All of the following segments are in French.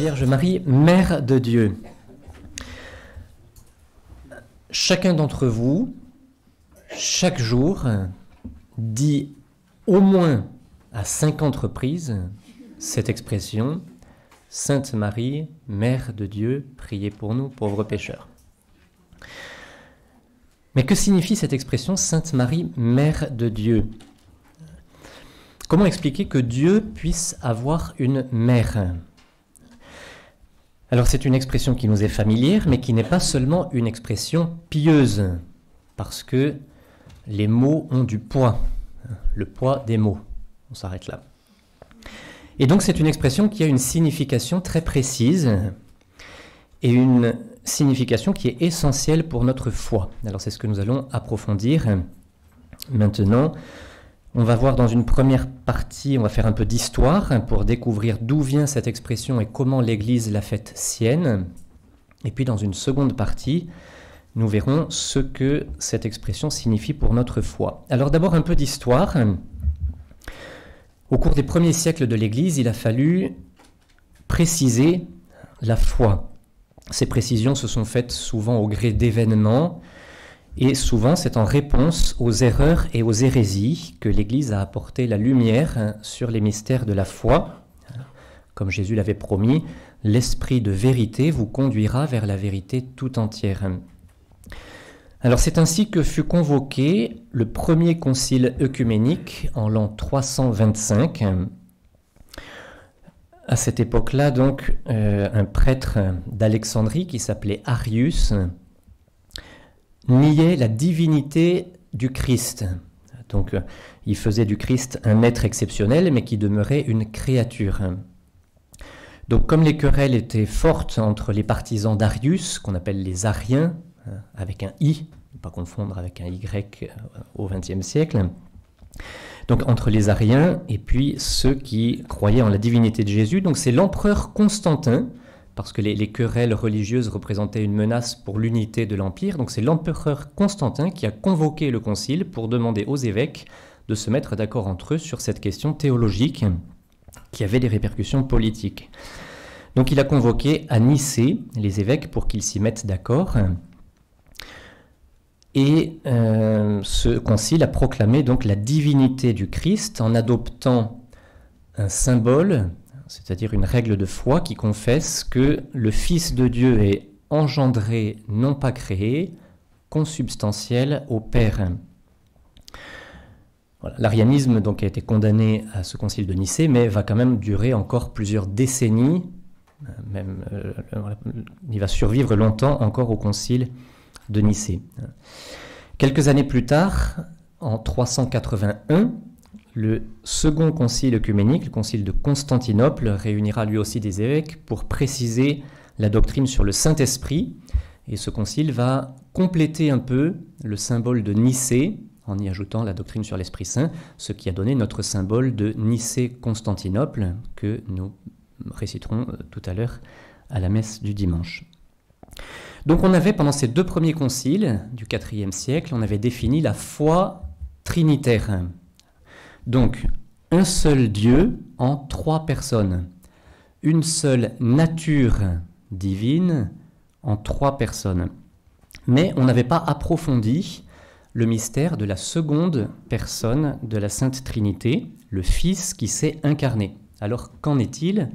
Vierge Marie, Mère de Dieu. Chacun d'entre vous, chaque jour, dit au moins à 50 reprises cette expression « Sainte Marie, Mère de Dieu, priez pour nous, pauvres pécheurs ». Mais que signifie cette expression « Sainte Marie, Mère de Dieu » ? Comment expliquer que Dieu puisse avoir une mère ? Alors c'est une expression qui nous est familière, mais qui n'est pas seulement une expression pieuse, parce que les mots ont du poids, le poids des mots. On s'arrête là. Et donc c'est une expression qui a une signification très précise, et une signification qui est essentielle pour notre foi. Alors c'est ce que nous allons approfondir maintenant. On va voir dans une première partie, on va faire un peu d'histoire pour découvrir d'où vient cette expression et comment l'Église l'a faite sienne. Et puis dans une seconde partie, nous verrons ce que cette expression signifie pour notre foi. Alors d'abord un peu d'histoire. Au cours des premiers siècles de l'Église, il a fallu préciser la foi. Ces précisions se sont faites souvent au gré d'événements, et souvent, c'est en réponse aux erreurs et aux hérésies que l'Église a apporté la lumière sur les mystères de la foi. Comme Jésus l'avait promis, l'Esprit de vérité vous conduira vers la vérité tout entière. Alors c'est ainsi que fut convoqué le premier concile œcuménique en l'an 325. À cette époque-là, donc, un prêtre d'Alexandrie qui s'appelait Arius niait la divinité du Christ. Donc, il faisait du Christ un être exceptionnel, mais qui demeurait une créature. Donc, comme les querelles étaient fortes entre les partisans d'Arius, qu'on appelle les Ariens, avec un I, ne pas confondre avec un Y au XXe siècle, donc entre les Ariens et puis ceux qui croyaient en la divinité de Jésus, donc c'est l'empereur Constantin, parce que les querelles religieuses représentaient une menace pour l'unité de l'Empire. Donc c'est l'empereur Constantin qui a convoqué le concile pour demander aux évêques de se mettre d'accord entre eux sur cette question théologique qui avait des répercussions politiques. Donc il a convoqué à Nicée les évêques pour qu'ils s'y mettent d'accord. Et ce concile a proclamé donc la divinité du Christ en adoptant un symbole, c'est-à-dire une règle de foi qui confesse que le Fils de Dieu est engendré, non pas créé, consubstantiel au Père. Voilà. L'arianisme donc a été condamné à ce concile de Nicée, mais va quand même durer encore plusieurs décennies. Il va survivre longtemps encore au concile de Nicée. Quelques années plus tard, en 381, le second concile œcuménique, le concile de Constantinople, réunira lui aussi des évêques pour préciser la doctrine sur le Saint-Esprit. Et ce concile va compléter un peu le symbole de Nicée en y ajoutant la doctrine sur l'Esprit Saint, ce qui a donné notre symbole de Nicée-Constantinople que nous réciterons tout à l'heure à la messe du dimanche. Donc on avait, pendant ces deux premiers conciles du IVe siècle, on avait défini la foi trinitaire. Donc, un seul Dieu en trois personnes. Une seule nature divine en trois personnes. Mais on n'avait pas approfondi le mystère de la seconde personne de la Sainte Trinité, le Fils qui s'est incarné. Alors, qu'en est-il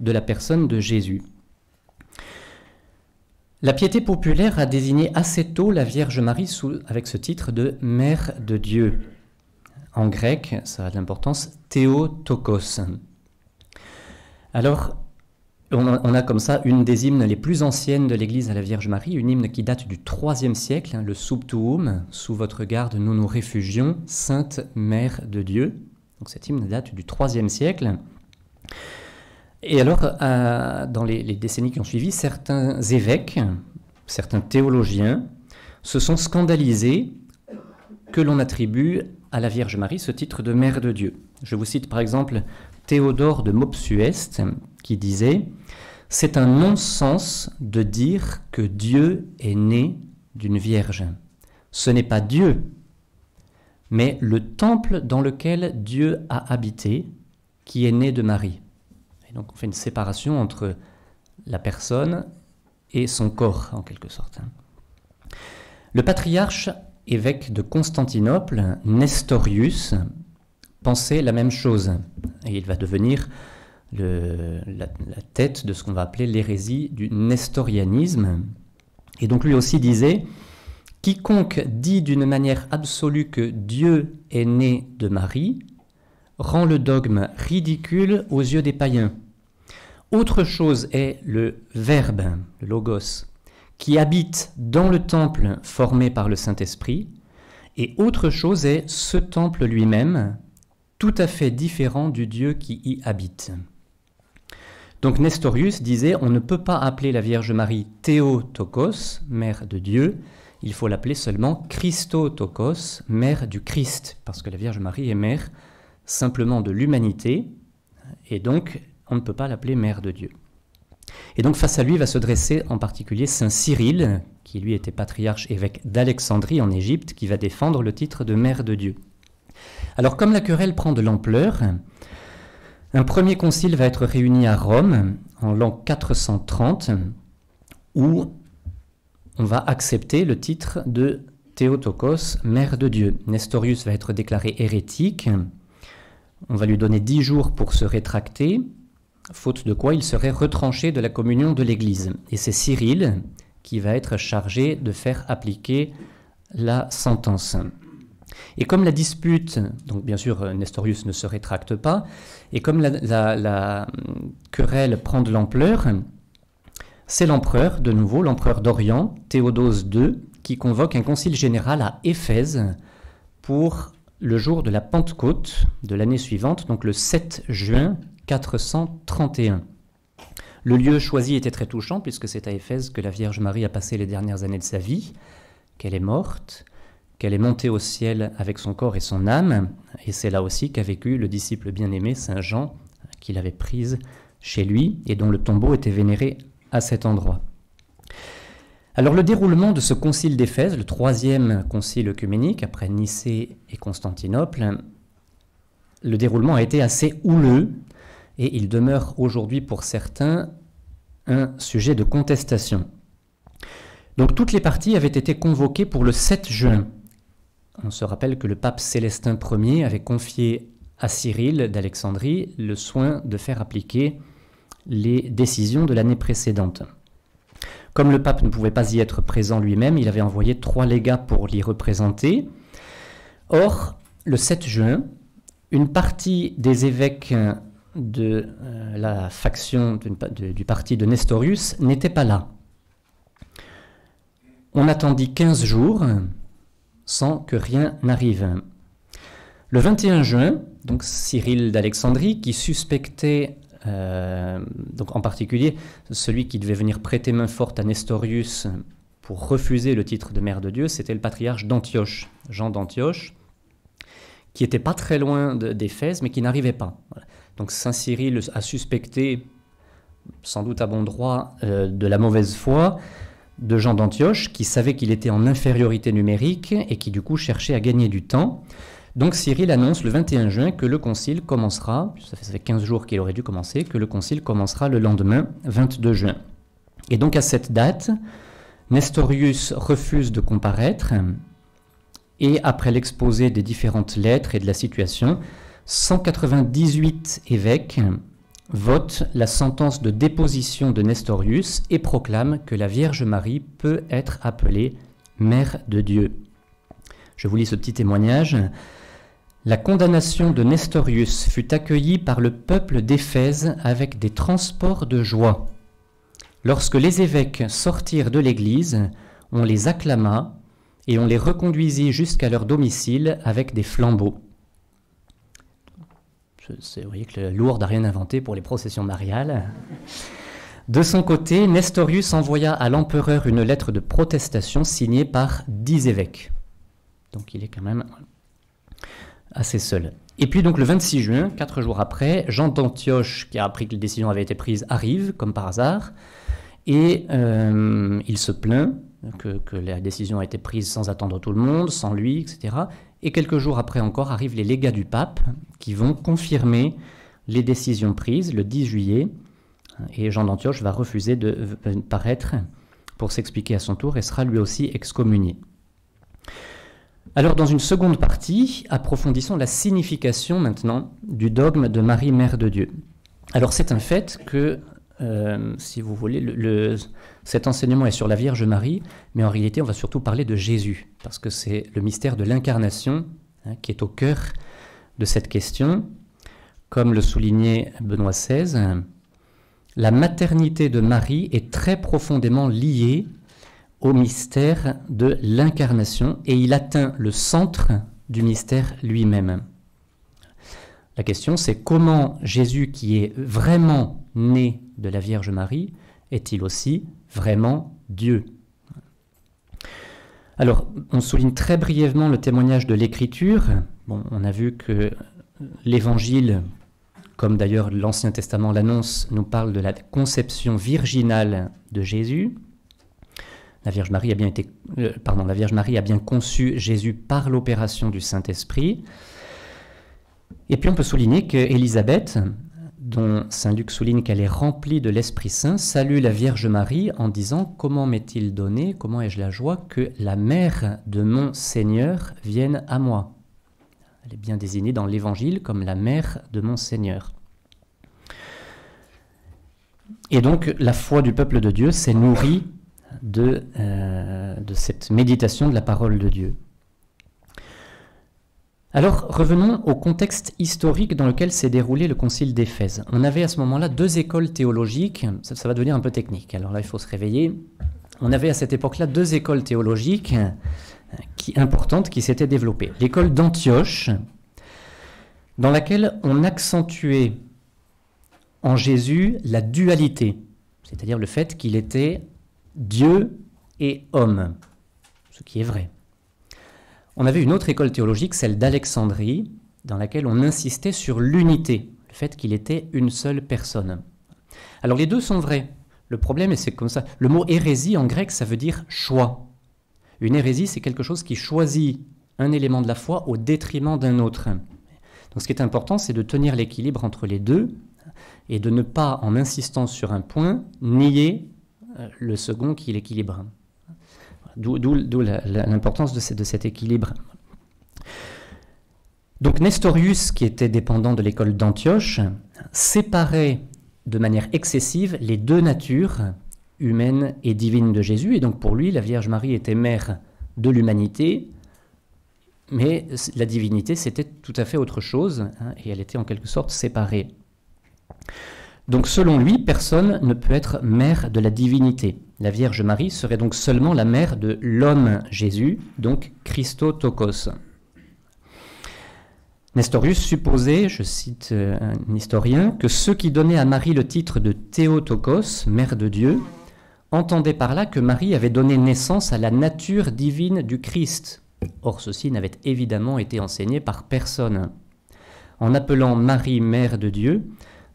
de la personne de Jésus ? La piété populaire a désigné assez tôt la Vierge Marie avec ce titre de Mère de Dieu. En grec, ça a de l'importance, Théotokos. Alors, on a comme ça une des hymnes les plus anciennes de l'Église à la Vierge Marie, une hymne qui date du IIIe siècle, le Sub Tuum, sous votre garde nous nous réfugions, Sainte Mère de Dieu. Donc cette hymne date du IIIe siècle. Et alors, dans les décennies qui ont suivi, certains évêques, certains théologiens, se sont scandalisés que l'on attribue à la Vierge Marie ce titre de Mère de Dieu. Je vous cite par exemple Théodore de Mopsueste qui disait « C'est un non-sens de dire que Dieu est né d'une Vierge. Ce n'est pas Dieu, mais le temple dans lequel Dieu a habité qui est né de Marie. » Et donc on fait une séparation entre la personne et son corps, en quelque sorte. Le patriarche évêque de Constantinople, Nestorius, pensait la même chose. Et il va devenir la tête de ce qu'on va appeler l'hérésie du nestorianisme. Et donc lui aussi disait « Quiconque dit d'une manière absolue que Dieu est né de Marie rend le dogme ridicule aux yeux des païens. Autre chose est le Verbe, le Logos, qui habite dans le temple formé par le Saint-Esprit, et autre chose est ce temple lui-même, tout à fait différent du Dieu qui y habite. » Donc Nestorius disait, on ne peut pas appeler la Vierge Marie Théotokos, mère de Dieu, il faut l'appeler seulement Christotokos, mère du Christ, parce que la Vierge Marie est mère simplement de l'humanité, et donc on ne peut pas l'appeler mère de Dieu. Et donc face à lui va se dresser en particulier Saint Cyril, qui lui était patriarche évêque d'Alexandrie en Égypte, qui va défendre le titre de mère de Dieu. Alors comme la querelle prend de l'ampleur, un premier concile va être réuni à Rome en l'an 430, où on va accepter le titre de Théotokos, mère de Dieu. Nestorius va être déclaré hérétique, on va lui donner 10 jours pour se rétracter, faute de quoi il serait retranché de la communion de l'Église. Et c'est Cyril qui va être chargé de faire appliquer la sentence. Et comme la dispute, donc bien sûr Nestorius ne se rétracte pas, et comme la querelle prend de l'ampleur, c'est l'empereur, de nouveau, l'empereur d'Orient, Théodose II, qui convoque un concile général à Éphèse pour le jour de la Pentecôte de l'année suivante, donc le 7 juin 431. Le lieu choisi était très touchant, puisque c'est à Éphèse que la Vierge Marie a passé les dernières années de sa vie, qu'elle est morte, qu'elle est montée au ciel avec son corps et son âme, et c'est là aussi qu'a vécu le disciple bien-aimé Saint Jean, qu'il avait prise chez lui, et dont le tombeau était vénéré à cet endroit. Alors le déroulement de ce concile d'Éphèse, le troisième concile œcuménique, après Nicée et Constantinople, le déroulement a été assez houleux, et il demeure aujourd'hui pour certains un sujet de contestation. Donc toutes les parties avaient été convoquées pour le 7 juin. On se rappelle que le pape Célestin Ier avait confié à Cyril d'Alexandrie le soin de faire appliquer les décisions de l'année précédente. Comme le pape ne pouvait pas y être présent lui-même, il avait envoyé 3 légats pour l'y représenter. Or, le 7 juin, une partie des évêques de la faction du parti de Nestorius n'était pas là. On attendit 15 jours sans que rien n'arrive. Le 21 juin, donc Cyril d'Alexandrie, qui suspectait, donc en particulier celui qui devait venir prêter main forte à Nestorius pour refuser le titre de mère de Dieu, c'était le patriarche d'Antioche, Jean d'Antioche, qui n'était pas très loin d'Éphèse, mais qui n'arrivait pas. Voilà. Donc Saint Cyril a suspecté, sans doute à bon droit, de la mauvaise foi de Jean d'Antioche, qui savait qu'il était en infériorité numérique et qui du coup cherchait à gagner du temps. Donc Cyril annonce le 21 juin que le concile commencera, ça fait 15 jours qu'il aurait dû commencer, que le concile commencera le lendemain, 22 juin. Et donc à cette date, Nestorius refuse de comparaître, et après l'exposé des différentes lettres et de la situation, 198 évêques votent la sentence de déposition de Nestorius et proclament que la Vierge Marie peut être appelée Mère de Dieu. Je vous lis ce petit témoignage. La condamnation de Nestorius fut accueillie par le peuple d'Éphèse avec des transports de joie. Lorsque les évêques sortirent de l'église, on les acclama et on les reconduisit jusqu'à leur domicile avec des flambeaux. Vous voyez que Lourdes n'a rien inventé pour les processions mariales. De son côté, Nestorius envoya à l'empereur une lettre de protestation signée par 10 évêques. Donc il est quand même assez seul. Et puis donc le 26 juin, 4 jours après, Jean d'Antioche, qui a appris que la décision avait été prise, arrive, comme par hasard, et il se plaint que la décision a été prise sans attendre tout le monde, sans lui, etc. Et quelques jours après encore arrivent les légats du pape qui vont confirmer les décisions prises le 10 juillet Et Jean d'Antioche va refuser de paraître pour s'expliquer à son tour et sera lui aussi excommunié. Alors, dans une seconde partie, approfondissons la signification maintenant du dogme de Marie, Mère de Dieu. Alors, c'est un fait que, si vous voulez, cet enseignement est sur la Vierge Marie, mais en réalité, on va surtout parler de Jésus, parce que c'est le mystère de l'incarnation qui est au cœur de cette question. Comme le soulignait Benoît XVI, la maternité de Marie est très profondément liée au mystère de l'incarnation et il atteint le centre du mystère lui-même. La question, c'est comment Jésus, qui est vraiment né de la Vierge Marie, est-il aussi vraiment Dieu? Alors, on souligne très brièvement le témoignage de l'Écriture. Bon, on a vu que l'Évangile, comme d'ailleurs l'Ancien Testament l'annonce, nous parle de la conception virginale de Jésus. La Vierge Marie a bien conçu Jésus par l'opération du Saint-Esprit. Et puis on peut souligner qu'Élisabeth, dont saint Luc souligne qu'elle est remplie de l'Esprit Saint, salue la Vierge Marie en disant « Comment m'est-il donné, comment ai-je la joie que la mère de mon Seigneur vienne à moi ?» Elle est bien désignée dans l'Évangile comme la mère de mon Seigneur. Et donc la foi du peuple de Dieu s'est nourrie de cette méditation de la parole de Dieu. Alors, revenons au contexte historique dans lequel s'est déroulé le concile d'Éphèse. On avait à ce moment-là deux écoles théologiques, ça va devenir un peu technique, alors là il faut se réveiller. On avait à cette époque-là deux écoles théologiques importantes qui s'étaient développées. L'école d'Antioche, dans laquelle on accentuait en Jésus la dualité, c'est-à-dire le fait qu'il était Dieu et homme, ce qui est vrai. On avait une autre école théologique, celle d'Alexandrie, dans laquelle on insistait sur l'unité, le fait qu'il était une seule personne. Alors les deux sont vrais. Le problème, et c'est comme ça, le mot hérésie en grec, ça veut dire choix. Une hérésie, c'est quelque chose qui choisit un élément de la foi au détriment d'un autre. Donc ce qui est important, c'est de tenir l'équilibre entre les deux et de ne pas, en insistant sur un point, nier le second qui l'équilibre. D'où l'importance de cet équilibre. Donc Nestorius, qui était dépendant de l'école d'Antioche, séparait de manière excessive les deux natures, humaine et divine de Jésus, et donc pour lui, la Vierge Marie était mère de l'humanité, mais la divinité, c'était tout à fait autre chose, et elle était en quelque sorte séparée. Donc selon lui, personne ne peut être mère de la divinité. La Vierge Marie serait donc seulement la mère de l'homme Jésus, donc Christotokos. Nestorius supposait, je cite un historien, que ceux qui donnaient à Marie le titre de Théotokos, mère de Dieu, entendaient par là que Marie avait donné naissance à la nature divine du Christ. Or, ceci n'avait évidemment été enseigné par personne. En appelant Marie mère de Dieu,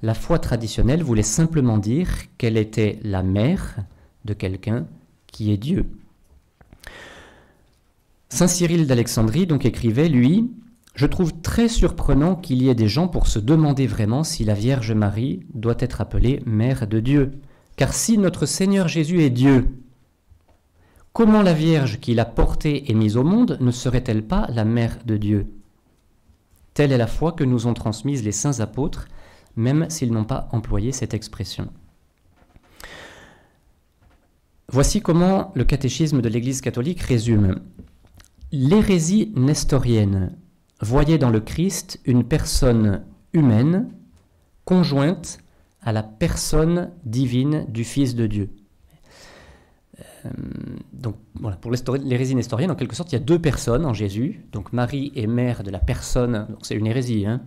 la foi traditionnelle voulait simplement dire qu'elle était la mère de quelqu'un qui est Dieu. Saint Cyril d'Alexandrie donc écrivait, lui, « Je trouve très surprenant qu'il y ait des gens pour se demander vraiment si la Vierge Marie doit être appelée mère de Dieu. Car si notre Seigneur Jésus est Dieu, comment la Vierge qui l'a portée et mise au monde ne serait-elle pas la mère de Dieu? Telle est la foi que nous ont transmise les saints apôtres, même s'ils n'ont pas employé cette expression. » Voici comment le catéchisme de l'Église catholique résume. L'hérésie nestorienne voyait dans le Christ une personne humaine conjointe à la personne divine du Fils de Dieu. Donc voilà, pour l'hérésie nestorienne, en quelque sorte, il y a deux personnes en Jésus. Donc Marie est mère de la personne, donc c'est une hérésie, hein.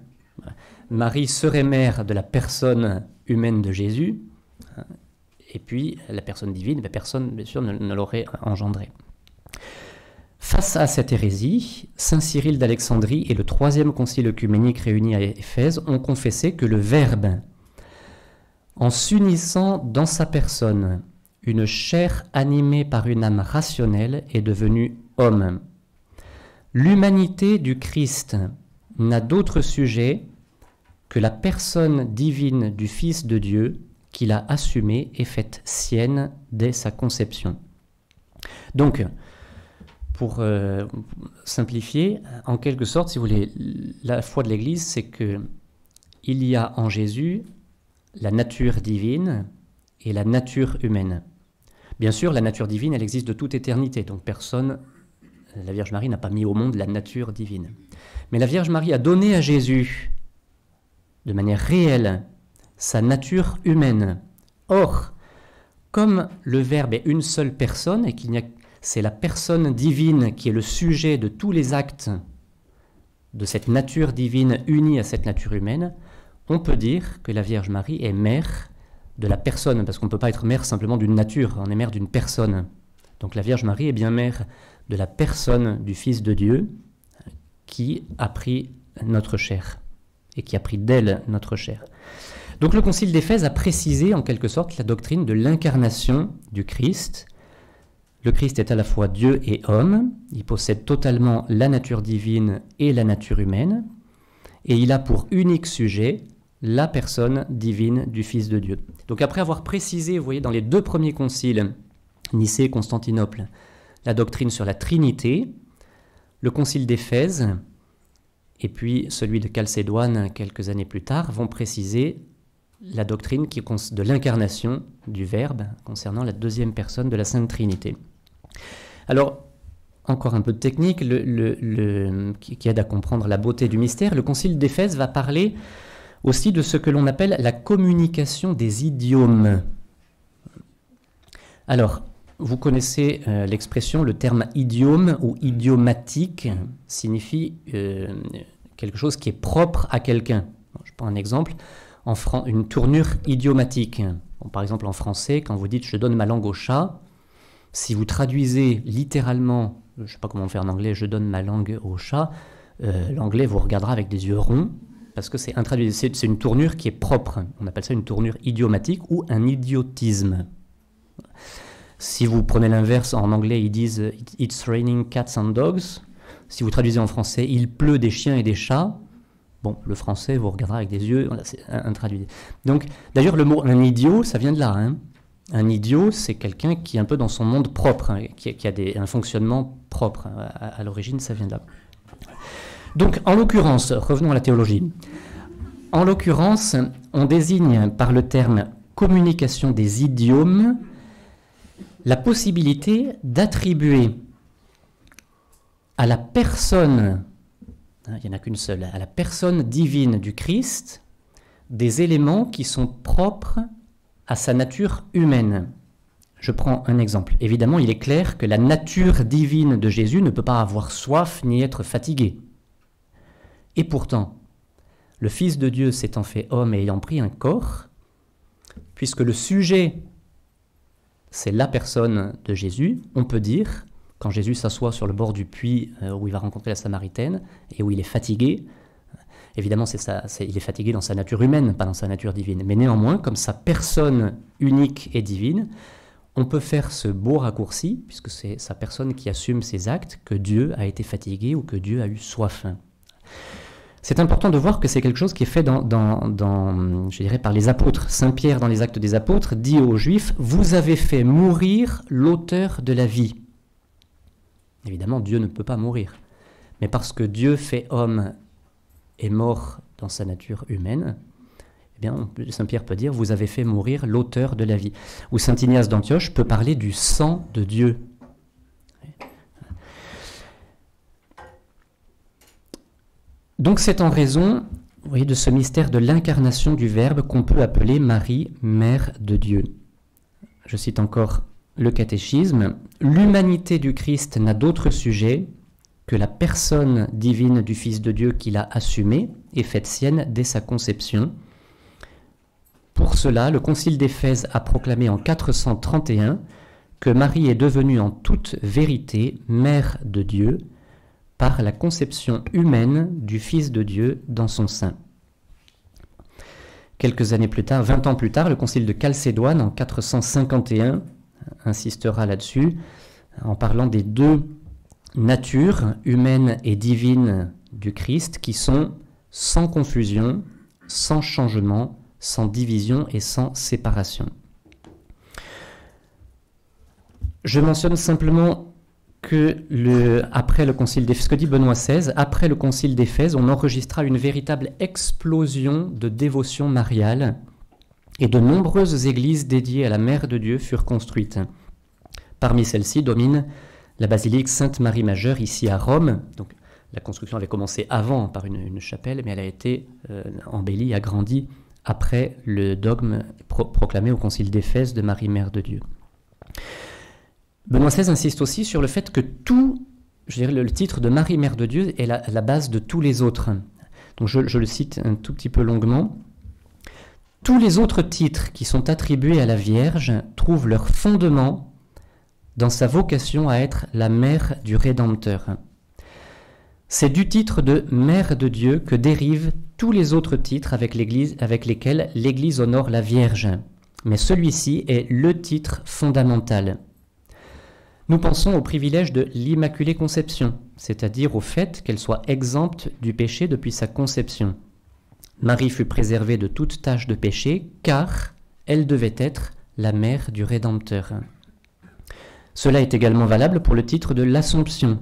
Marie serait mère de la personne humaine de Jésus, et puis la personne divine, personne, bien sûr, ne l'aurait engendrée. Face à cette hérésie, saint Cyril d'Alexandrie et le troisième concile œcuménique réuni à Éphèse ont confessé que le Verbe, en s'unissant dans sa personne, une chair animée par une âme rationnelle, est devenu homme. L'humanité du Christ n'a d'autre sujet que la personne divine du Fils de Dieu, qu'il a assumée et faite sienne dès sa conception. Donc, pour simplifier, en quelque sorte, si vous voulez, la foi de l'Église, c'est qu'il y a en Jésus la nature divine et la nature humaine. Bien sûr, la nature divine, elle existe de toute éternité, donc personne, la Vierge Marie n'a pas mis au monde la nature divine. Mais la Vierge Marie a donné à Jésus, de manière réelle, sa nature humaine. Or, comme le Verbe est une seule personne et qu'il n'y a, c'est la personne divine qui est le sujet de tous les actes de cette nature divine unie à cette nature humaine, on peut dire que la Vierge Marie est mère de la personne, parce qu'on ne peut pas être mère simplement d'une nature, on est mère d'une personne. Donc la Vierge Marie est bien mère de la personne du Fils de Dieu qui a pris notre chair et qui a pris d'elle notre chair. Donc le Concile d'Éphèse a précisé en quelque sorte la doctrine de l'incarnation du Christ. Le Christ est à la fois Dieu et homme, il possède totalement la nature divine et la nature humaine, et il a pour unique sujet la personne divine du Fils de Dieu. Donc après avoir précisé, vous voyez, dans les deux premiers conciles, Nicée et Constantinople, la doctrine sur la Trinité, le Concile d'Éphèse et puis celui de Chalcédoine quelques années plus tard vont préciser la doctrine de l'incarnation du Verbe concernant la deuxième personne de la Sainte Trinité. Alors, encore un peu de technique qui aide à comprendre la beauté du mystère. Le Concile d'Éphèse va parler aussi de ce que l'on appelle la communication des idiomes. Alors, vous connaissez l'expression, le terme idiome ou idiomatique signifie quelque chose qui est propre à quelqu'un. Je prends un exemple, une tournure idiomatique. Bon, par exemple, en français, quand vous dites « je donne ma langue au chat », si vous traduisez littéralement, je ne sais pas comment faire en anglais, « je donne ma langue au chat », l'anglais vous regardera avec des yeux ronds, parce que c'est intraduisible. C'est une tournure qui est propre. On appelle ça une tournure idiomatique ou un idiotisme. Si vous prenez l'inverse, en anglais, ils disent « It's raining cats and dogs ». Si vous traduisez en français « Il pleut des chiens et des chats », bon, le français vous regardera avec des yeux intraduisibles. Donc, d'ailleurs, le mot « un idiot », ça vient de là. Hein. Un idiot, c'est quelqu'un qui est un peu dans son monde propre, hein, qui a un fonctionnement propre. À l'origine, ça vient de là. Donc, en l'occurrence, revenons à la théologie. En l'occurrence, on désigne par le terme « communication des idiomes » la possibilité d'attribuer à la personne, il n'y en a qu'une seule, à la personne divine du Christ, des éléments qui sont propres à sa nature humaine. Je prends un exemple. Évidemment, il est clair que la nature divine de Jésus ne peut pas avoir soif ni être fatigué. Et pourtant, le Fils de Dieu s'étant fait homme et ayant pris un corps, puisque le sujet, c'est la personne de Jésus, on peut dire, quand Jésus s'assoit sur le bord du puits où il va rencontrer la Samaritaine et où il est fatigué, évidemment il est fatigué dans sa nature humaine, pas dans sa nature divine, mais néanmoins, comme sa personne unique et divine, on peut faire ce beau raccourci, puisque c'est sa personne qui assume ses actes, que Dieu a été fatigué ou que Dieu a eu soif. C'est important de voir que c'est quelque chose qui est fait je dirais, par les apôtres. Saint Pierre, dans les Actes des Apôtres, dit aux Juifs « Vous avez fait mourir l'auteur de la vie ». Évidemment, Dieu ne peut pas mourir. Mais parce que Dieu fait homme et mort dans sa nature humaine, eh bien, Saint Pierre peut dire « Vous avez fait mourir l'auteur de la vie ». Ou Saint Ignace d'Antioche peut parler du sang de Dieu. Donc c'est en raison, vous voyez, de ce mystère de l'incarnation du Verbe qu'on peut appeler Marie, Mère de Dieu. Je cite encore le catéchisme. L'humanité du Christ n'a d'autre sujet que la personne divine du Fils de Dieu qu'il a assumée et faite sienne dès sa conception. Pour cela, le Concile d'Éphèse a proclamé en 431 que Marie est devenue en toute vérité Mère de Dieu, par la conception humaine du Fils de Dieu dans son sein. Quelques années plus tard, 20 ans plus tard, le concile de Chalcédoine, en 451, insistera là-dessus, en parlant des deux natures, humaine et divine, du Christ, qui sont sans confusion, sans changement, sans division et sans séparation. Je mentionne simplement que après le concile d'Éphèse, ce que dit Benoît XVI, après le concile d'Éphèse, on enregistra une véritable explosion de dévotion mariale et de nombreuses églises dédiées à la Mère de Dieu furent construites. Parmi celles-ci domine la basilique Sainte-Marie Majeure ici à Rome. Donc, la construction avait commencé avant par une chapelle, mais elle a été embellie, agrandie après le dogme proclamé au concile d'Éphèse de Marie Mère de Dieu. Benoît XVI insiste aussi sur le fait que le titre de Marie Mère de Dieu est la base de tous les autres. Donc je le cite un tout petit peu longuement. Tous les autres titres qui sont attribués à la Vierge trouvent leur fondement dans sa vocation à être la mère du Rédempteur. C'est du titre de Mère de Dieu que dérivent tous les autres titres avec lesquels l'Église honore la Vierge. Mais celui-ci est le titre fondamental. Nous pensons au privilège de l'Immaculée Conception, c'est-à-dire au fait qu'elle soit exempte du péché depuis sa conception. Marie fut préservée de toute tache de péché, car elle devait être la mère du Rédempteur. Cela est également valable pour le titre de l'Assomption.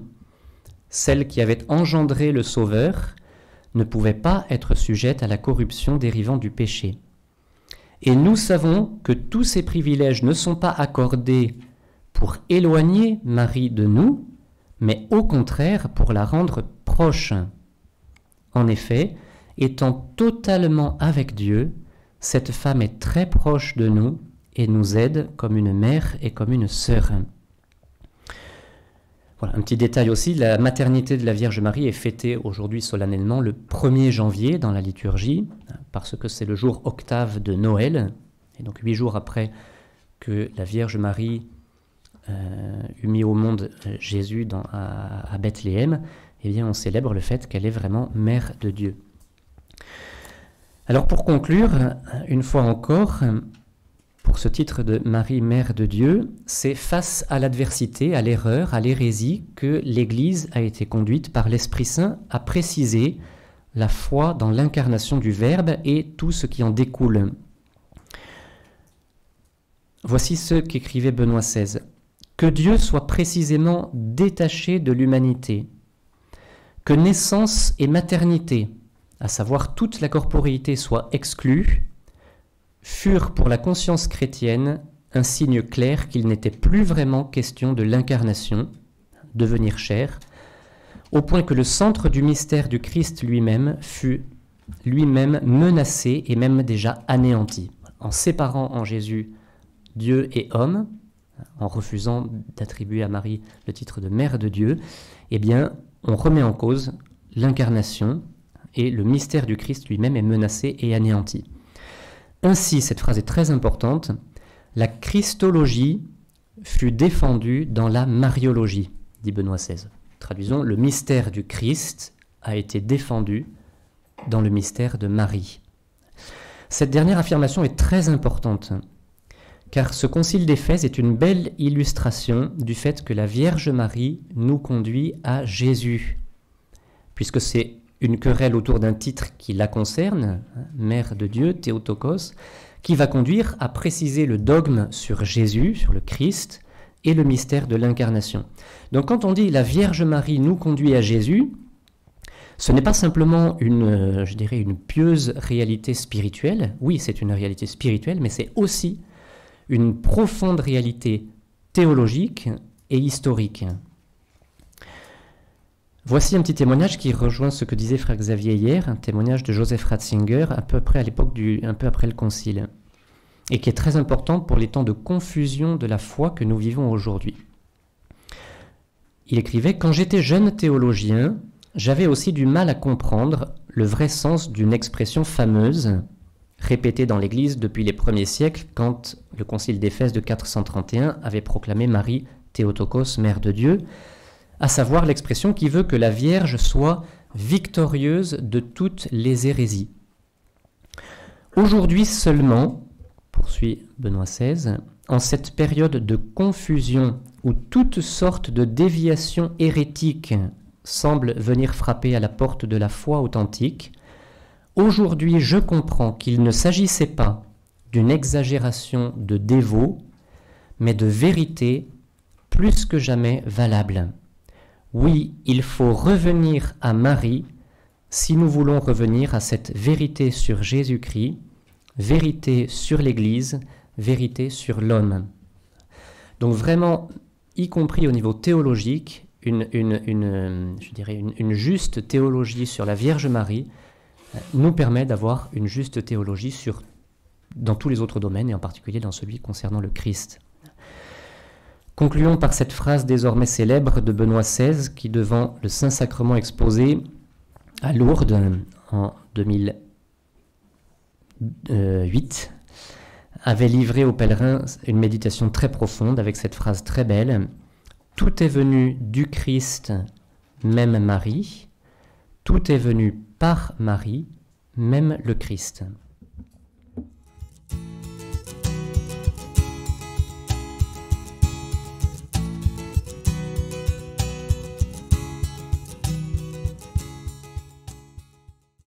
Celle qui avait engendré le Sauveur ne pouvait pas être sujette à la corruption dérivant du péché. Et nous savons que tous ces privilèges ne sont pas accordés pour éloigner Marie de nous, mais au contraire pour la rendre proche. En effet, étant totalement avec Dieu, cette femme est très proche de nous et nous aide comme une mère et comme une sœur. Voilà, un petit détail aussi, la maternité de la Vierge Marie est fêtée aujourd'hui solennellement le 1er janvier dans la liturgie, parce que c'est le jour octave de Noël, et donc 8 jours après que la Vierge Marie eut mis au monde Jésus à Bethléem, eh bien on célèbre le fait qu'elle est vraiment mère de Dieu. Alors pour conclure, une fois encore, pour ce titre de Marie Mère de Dieu, c'est face à l'adversité, à l'erreur, à l'hérésie que l'Église a été conduite par l'Esprit Saint à préciser la foi dans l'incarnation du Verbe et tout ce qui en découle. Voici ce qu'écrivait Benoît XVI. Que Dieu soit précisément détaché de l'humanité, que naissance et maternité, à savoir toute la corporéité, soient exclues, furent pour la conscience chrétienne un signe clair qu'il n'était plus vraiment question de l'incarnation, devenir chair, au point que le centre du mystère du Christ lui-même fut lui-même menacé et même déjà anéanti. En séparant en Jésus Dieu et homme, en refusant d'attribuer à Marie le titre de Mère de Dieu, eh bien, on remet en cause l'incarnation et le mystère du Christ lui-même est menacé et anéanti. Ainsi, cette phrase est très importante, la Christologie fut défendue dans la Mariologie, dit Benoît XVI. Traduisons, le mystère du Christ a été défendu dans le mystère de Marie. Cette dernière affirmation est très importante, car ce concile d'Éphèse est une belle illustration du fait que la Vierge Marie nous conduit à Jésus, puisque c'est une querelle autour d'un titre qui la concerne, Mère de Dieu, Théotokos, qui va conduire à préciser le dogme sur Jésus, sur le Christ, et le mystère de l'incarnation. Donc quand on dit « la Vierge Marie nous conduit à Jésus », ce n'est pas simplement une pieuse réalité spirituelle. Oui, c'est une réalité spirituelle, mais c'est aussi une profonde réalité théologique et historique. Voici un petit témoignage qui rejoint ce que disait frère Xavier hier, un témoignage de Joseph Ratzinger, un peu après le Concile, et qui est très important pour les temps de confusion de la foi que nous vivons aujourd'hui. Il écrivait « Quand j'étais jeune théologien, j'avais aussi du mal à comprendre le vrai sens d'une expression fameuse, répétée dans l'Église depuis les premiers siècles, quand le Concile d'Éphèse de 431 avait proclamé Marie Théotokos, Mère de Dieu, à savoir l'expression qui veut que la Vierge soit victorieuse de toutes les hérésies. Aujourd'hui seulement, poursuit Benoît XVI, en cette période de confusion où toutes sortes de déviations hérétiques semblent venir frapper à la porte de la foi authentique, Aujourd'hui, je comprends qu'il ne s'agissait pas d'une exagération de dévot, mais de vérité plus que jamais valable. Oui, il faut revenir à Marie si nous voulons revenir à cette vérité sur Jésus-Christ, vérité sur l'Église, vérité sur l'homme. Donc vraiment, y compris au niveau théologique, une juste théologie sur la Vierge Marie nous permet d'avoir une juste théologie dans tous les autres domaines, et en particulier dans celui concernant le Christ. Concluons par cette phrase désormais célèbre de Benoît XVI, qui, devant le Saint-Sacrement exposé à Lourdes en 2008, avait livré aux pèlerins une méditation très profonde avec cette phrase très belle: « Tout est venu du Christ, même Marie. Tout est venu par Marie, même le Christ. »